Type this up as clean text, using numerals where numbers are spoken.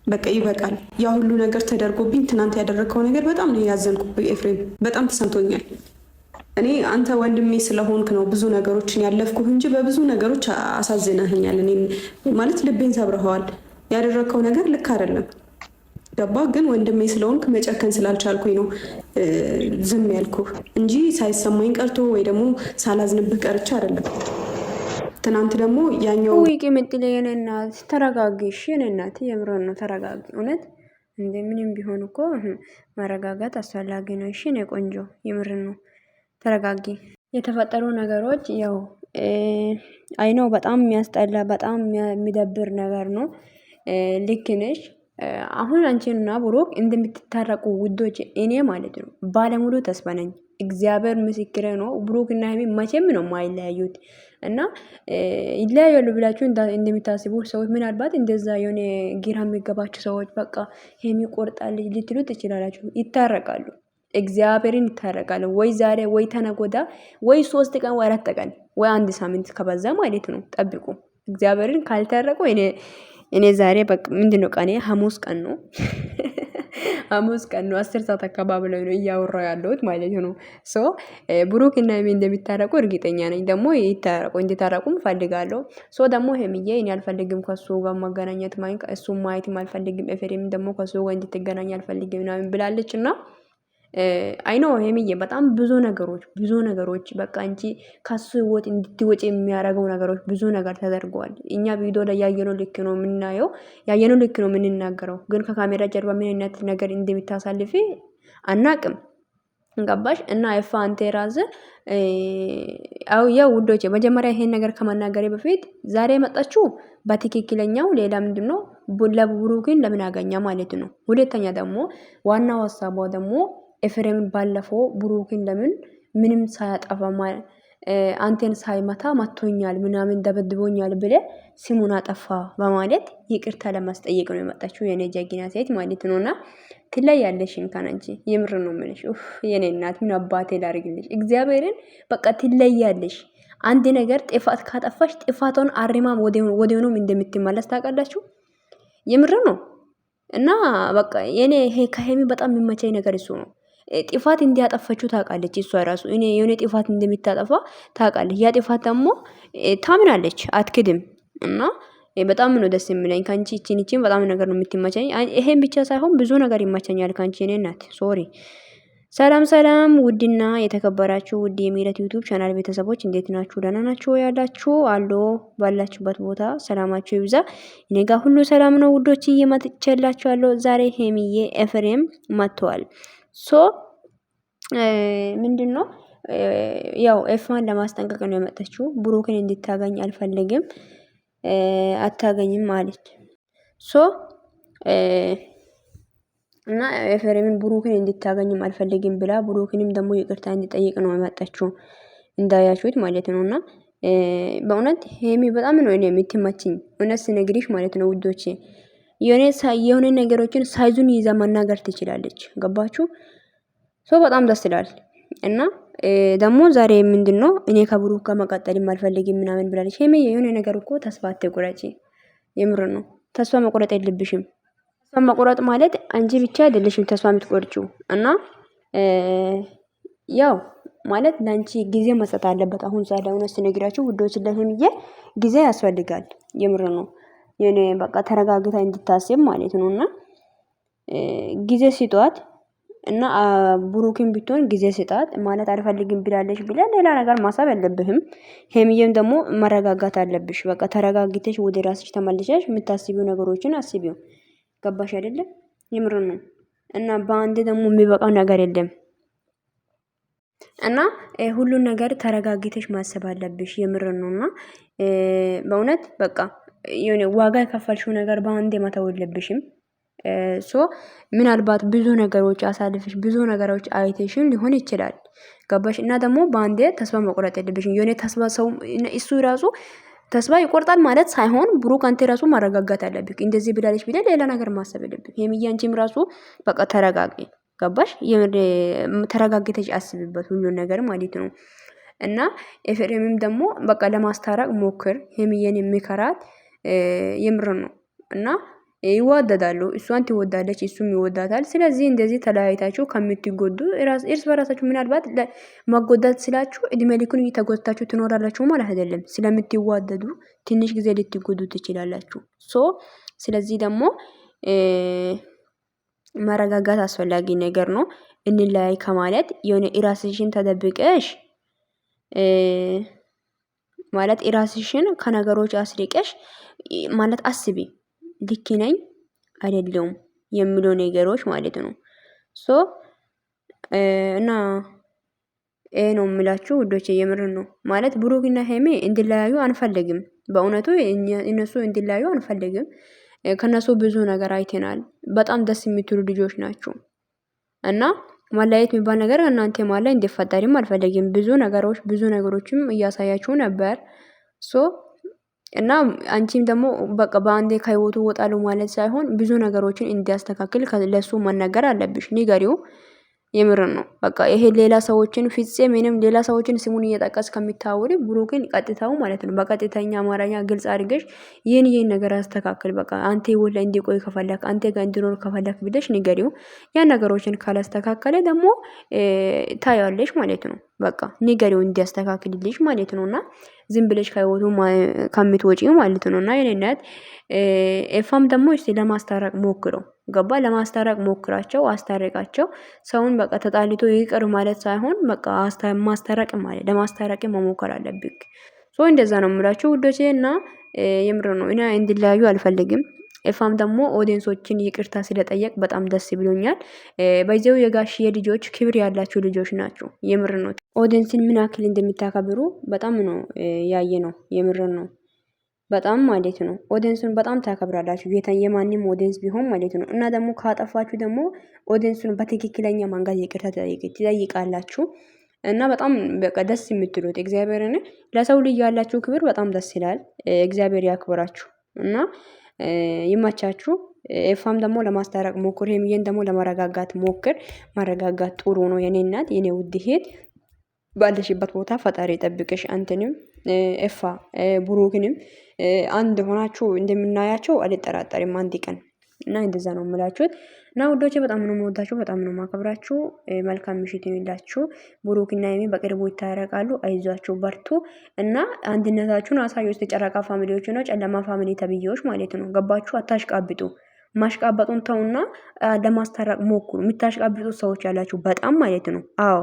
በቃ ይበቃል። ያ ሁሉ ነገር ተደርጎብኝ ትናንት ያደረግከው ነገር በጣም ነው ያዘንኩብኝ ኤፍሬም፣ በጣም ተሰምቶኛል። እኔ አንተ ወንድሜ ስለሆንክ ነው ብዙ ነገሮችን ያለፍኩህ እንጂ በብዙ ነገሮች አሳዝነህኛል። እኔ ማለት ልቤን ሰብረኸዋል። ያደረግከው ነገር ልክ አይደለም። ገባ? ግን ወንድሜ ስለሆንክ መጨከን ስላልቻልኩኝ ነው ዝም ያልኩህ እንጂ ሳይሰማኝ ቀርቶ ወይ ደግሞ ሳላዝንብህ ቀርቻ አይደለም። ትናንት ደግሞ ያኛው ዊቂ ምጥል የኔ እናት ተረጋጊ። እሺ የኔ እናት የምሮን ነው ተረጋጊ። እውነት እንደ ምንም ቢሆን እኮ ማረጋጋት አስፈላጊ ነው። እሺ ነው ቆንጆ የምር ነው። ተረጋጊ። የተፈጠሩ ነገሮች ያው አይነው በጣም የሚያስጠላ በጣም የሚደብር ነገር ነው። ልክ ነሽ። አሁን አንቺና ብሩክ እንደምትታረቁ ውዶች እኔ ማለት ነው ባለሙሉ ተስፋ ነኝ። እግዚአብሔር ምስክሬ ነው። ብሩክ እና ሀይሚ መቼም ነው የማይለያዩት እና ይለያያሉ ብላችሁ እንደሚታስቡ ሰዎች ምናልባት እንደዛ የሆነ ግራ የሚገባችሁ ሰዎች በቃ ሀይሚ ቆርጣለች ልትሉ ትችላላችሁ። ይታረቃሉ። እግዚአብሔርን ይታረቃሉ። ወይ ዛሬ ወይ ተነጎዳ ወይ 3 ቀን ወይ 4 ቀን ወይ 1 ሳምንት ከበዛ ማለት ነው። ጠብቁ። እግዚአብሔርን ካልታረቁ እኔ ዛሬ በቃ ምንድነው ቀኔ ሐሙስ ቀን ነው። ሐሙስ ቀን ነው 10 ሰዓት አካባቢ ላይ ነው እያወራው ያለሁት ማለት ነው። ሶ ብሩክ እና ሀይሚ እንደሚታረቁ እርግጠኛ ነኝ። ደግሞ ይታረቁ እንዲታረቁም ፈልጋለሁ። ሶ ደግሞ ሀይሚዬ እኔ አልፈልግም ከሱ ጋር ማገናኘት ማለት እሱ ማየትም አልፈልግም። ኤፍሬም ደግሞ ከሱ ጋር እንድትገናኝ አልፈልግም ምናምን ብላለች እና አይኖ ሀይሚዬ በጣም ብዙ ነገሮች በቃ አንቺ ከሱ ህይወት እንድትወጪ የሚያደርገው ነገሮች ብዙ ነገር ተደርገዋል። እኛ ቪዲዮ ላይ ያየነው ልክ ነው የምናየው፣ ያየነው ልክ ነው የምንናገረው። ግን ከካሜራ ጀርባ ምን አይነት ነገር እንደምታሳልፊ አናቅም። ገባሽ? እና እፋ አንተ ራስ ያው ውዶቼ መጀመሪያ ይሄን ነገር ከመናገሬ በፊት ዛሬ የመጣችው በትክክለኛው ሌላ ምንድነው ለብሩክን ለምን አገኛ ማለት ነው። ሁለተኛ ደግሞ ዋናው ሀሳቧ ደግሞ ኤፍሬምን ባለፈው ብሩክን ለምን ምንም ሳያጠፋ አንቴን ሳይመታ መቶኛል ምናምን ደበድቦኛል ብለ ስሙን አጠፋ በማለት ይቅርታ ለማስጠየቅ ነው የመጣችው የኔ ጀግና ሴት ማለት ነውና ትለያለሽ እንኳን አንቺ የምር ነው የምልሽ። የኔ እናት ምን አባቴ ላርግልሽ? እግዚአብሔርን በቃ ትለያለሽ። አንድ ነገር ጥፋት ካጠፋሽ ጥፋቷን አሪማም ወዲያውኑም እንደምትመለስ ታውቃላችሁ። የምር ነው እና በቃ የኔ ከሀይሚ በጣም የሚመቸኝ ነገር እሱ ነው። ጥፋት እንዲያጠፋችሁ ታውቃለች እሷ ራሱ እኔ የሆነ ጥፋት እንደሚታጠፋ ታውቃለች። ያ ጥፋት ደግሞ ታምናለች አትክድም። እና በጣም ነው ደስ የሚለኝ ካንቺ እቺን በጣም ነገር ነው የምትመቸኝ። ይሄን ብቻ ሳይሆን ብዙ ነገር ይመቸኛል ካንቺ እኔ እናት ሶሪ። ሰላም ውድና የተከበራችሁ ውድ የሚለት ዩቲዩብ ቻናል ቤተሰቦች እንዴት ናችሁ? ደህና ናችሁ ያላችሁ አሎ ባላችሁበት ቦታ ሰላማችሁ ይብዛ። እኔ ጋር ሁሉ ሰላም ነው ውዶች። እየመጥቼላችኋለሁ ዛሬ ሀይሚዬ ኤፍሬም መጥተዋል። ሶ ምንድነው ያው ኤፍማን ለማስጠንቀቅ ነው የመጣችው። ብሩክን እንድታገኝ አልፈልግም አታገኝም አለች። ሶ እና ኤፍሬምን ብሩክን እንድታገኝም አልፈልግም ብላ ብሩክንም ደግሞ ይቅርታ እንዲጠይቅ ነው የመጣችው እንዳያችሁት ማለት ነውና በእውነት ሀይሚ በጣም ነው እኔ የምትመችኝ እውነት ስነግሪሽ ማለት ነው ውዶቼ። የሆነ ነገሮችን ሳይዙን ይዛ መናገር ትችላለች። ገባችሁ? ሶ በጣም ደስ ይላል። እና ደግሞ ዛሬ ምንድነው እኔ ከብሩክ ጋር መቀጠልም አልፈልግም ምናምን ብላለች። ሀይሚ የሆነ ነገር እኮ ተስፋ አትቁረጪ። የምር ነው ተስፋ መቁረጥ የለብሽም። ተስፋ መቁረጥ ማለት አንቺ ብቻ አይደለሽም ተስፋ የምትቆርጪው እና ያው ማለት ላንቺ ጊዜ መስጠት አለበት። አሁን ዛሬ እውነት ስነግራችሁ ውዶች ለሀይሚዬ ጊዜ ያስፈልጋል። የምር ነው የኔ በቃ ተረጋግታ እንድታስብ ማለት ነውና ጊዜ ሲጧት እና ብሩክን ቢሆን ጊዜ ስጣት ማለት አልፈልግም ብላለሽ ብለ ሌላ ነገር ማሰብ የለብህም። ሀይሚዬም ደግሞ መረጋጋት አለብሽ። በቃ ተረጋግተሽ ወደ ራስሽ ተመልሰሽ የምታስቢው ነገሮችን አስቢው። ገባሽ አይደለም? የምር ነው እና በአንድ ደግሞ የሚበቃ ነገር የለም። እና ሁሉን ነገር ተረጋግተሽ ማሰብ አለብሽ። የምር ነውና በእውነት በቃ የሆነ ዋጋ የከፈልሽው ነገር በአንዴ መተው የለብሽም። ሶ ምናልባት ብዙ ነገሮች አሳልፈሽ ብዙ ነገሮች አይተሽን ሊሆን ይችላል። ገባሽ? እና ደግሞ በአንዴ ተስፋ መቁረጥ የለብሽም። የሆነ ተስፋ ሰው እሱ ራሱ ተስፋ ይቆርጣል ማለት ሳይሆን ብሩክ አንተ ራሱ ማረጋጋት አለብሽ። እንደዚህ ብላለች ብለ ሌላ ነገር ማሰብ የለብሽ። ሀይሚዬ አንቺም ራሱ በቃ ተረጋጊ። ገባሽ? ተረጋግተሽ አስቢበት ሁሉን ነገር ማለት ነው። እና ኤፍሬምም ደግሞ በቃ ለማስታረቅ ሞክር። ሀይሚዬን የሚከራት የምር ነው እና ይዋደዳሉ። እሷን ትወዳለች፣ እሱም ይወዳታል። ስለዚህ እንደዚህ ተለያይታችሁ ከምትጎዱ እርስ በራሳችሁ ምናልባት መጎዳት ስላችሁ እድሜ ልኩን እየተጎዳታችሁ ትኖራላችሁ ማለት አይደለም። ስለምትዋደዱ ትንሽ ጊዜ ልትጎዱ ትችላላችሁ። ስለዚህ ደግሞ መረጋጋት አስፈላጊ ነገር ነው። እንለያይ ከማለት የሆነ ራስሽን ተደብቀሽ ማለት ራስሽን ከነገሮች አስሪቀሽ ማለት አስቢ፣ ልክ ነኝ አይደለሁም የሚለው ነገሮች ማለት ነው። እና ይሄ ነው የምላችሁ ውዶቼ፣ የምርን ነው ማለት ብሩክና ሄሜ እንዲለያዩ አንፈልግም። በእውነቱ እነሱ እንዲለያዩ አንፈልግም። ከነሱ ብዙ ነገር አይተናል። በጣም ደስ የምትሉ ልጆች ናቸው እና ማለያየት የሚባል ነገር እናንተ ማለ እንዲፈጠርም አልፈልግም። ብዙ ነገሮችም እያሳያችሁ ነበር። እና አንቺም ደግሞ በቃ በአንዴ ከህይወቱ ወጣሉ ማለት ሳይሆን ብዙ ነገሮችን እንዲያስተካክል ለሱ መናገር አለብሽ። ንገሪው። የምርን ነው በቃ ይሄ ሌላ ሰዎችን ፍፄ ምንም ሌላ ሰዎችን ስሙን እየጠቀስ ከሚታወሪ ብሩክን ቀጥታው ማለት ነው በቀጥተኛ አማርኛ ግልጽ አድርገሽ ይህን ነገር አስተካክል፣ በቃ አንተ ይወላ እንዲቆይ ከፈለክ አንተ ጋር እንዲኖር ከፈለክ ብለሽ ንገሪው። ያ ነገሮችን ካላስተካከለ ደግሞ ታያለሽ ማለት ነው። በቃ ንገሪው እንዲያስተካክልልሽ ማለት ነውና ዝም ብለሽ ከህይወቱ ከምትወጪ ማለት ነውና የኔነት ኤፋም ደግሞ እስቲ ለማስታረቅ ሞክረው። ገባ? ለማስታረቅ ሞክራቸው፣ አስታረቃቸው። ሰውን በቃ ተጣልቶ ይቅር ማለት ሳይሆን በቃ ማስታረቅ ማለት ለማስታረቅ መሞከር አለብክ። እንደዛ ነው የምላችሁ ውዶቼ። እና የምር ነው እኔ እንዲለያዩ አልፈልግም። ኤፋም ደግሞ ኦዲየንሶችን ይቅርታ ስለጠየቅ በጣም ደስ ብሎኛል። በዚያው የጋሽዬ ልጆች ክብር ያላቸው ልጆች ናቸው። የምር ነው። ኦዲየንስን ምን ያክል እንደሚታከብሩ በጣም ነው ያየ ነው። የምር ነው በጣም ማለት ነው። ኦዲየንሱን በጣም ታከብራላችሁ። የማንም ኦዲየንስ ቢሆን ማለት ነው። እና ደግሞ ካጠፋችሁ ደግሞ ኦዲየንሱን በትክክለኛ መንገድ ይቅርታ ትጠይቃላችሁ። እና በጣም በቃ ደስ የምትሉት እግዚአብሔርን ለሰው ልጅ ያላችሁ ክብር በጣም ደስ ይላል። እግዚአብሔር ያክብራችሁ እና ይማቻችሁ። ኤፋም ደግሞ ለማስታረቅ ሞክር፣ ሄምዬን ደግሞ ለማረጋጋት ሞክር። ማረጋጋት ጥሩ ነው የኔ እናት፣ የኔ ውድ እህት። ባለሽበት ቦታ ፈጣሪ ጠብቅሽ። አንተንም ኤፋ ብሩክንም አንድ ሆናችሁ እንደምናያቸው አልጠራጠርም አንድ ቀን። እና እንደዛ ነው የምላችሁት። እና ውዶቼ በጣም ነው የምወዳችሁ፣ በጣም ነው የማከብራችሁ። መልካም ምሽት ይሁንላችሁ። ብሩክና ሄሚ በቅርቡ ይታረቃሉ። አይዟችሁ፣ በርቱ እና አንድነታችሁን አሳዩ። እስቲ ጨረቃ ፋሚሊዎች ነው፣ ጨለማ ፋሚሊ ተብዬዎች ማለት ነው። ገባችሁ? አታሽቃብጡ። ማሽቃበጡን ተውና ለማስታረቅ ሞክሩ። የምታሽቃብጡ ሰዎች ያላችሁ በጣም ማለት ነው። አዎ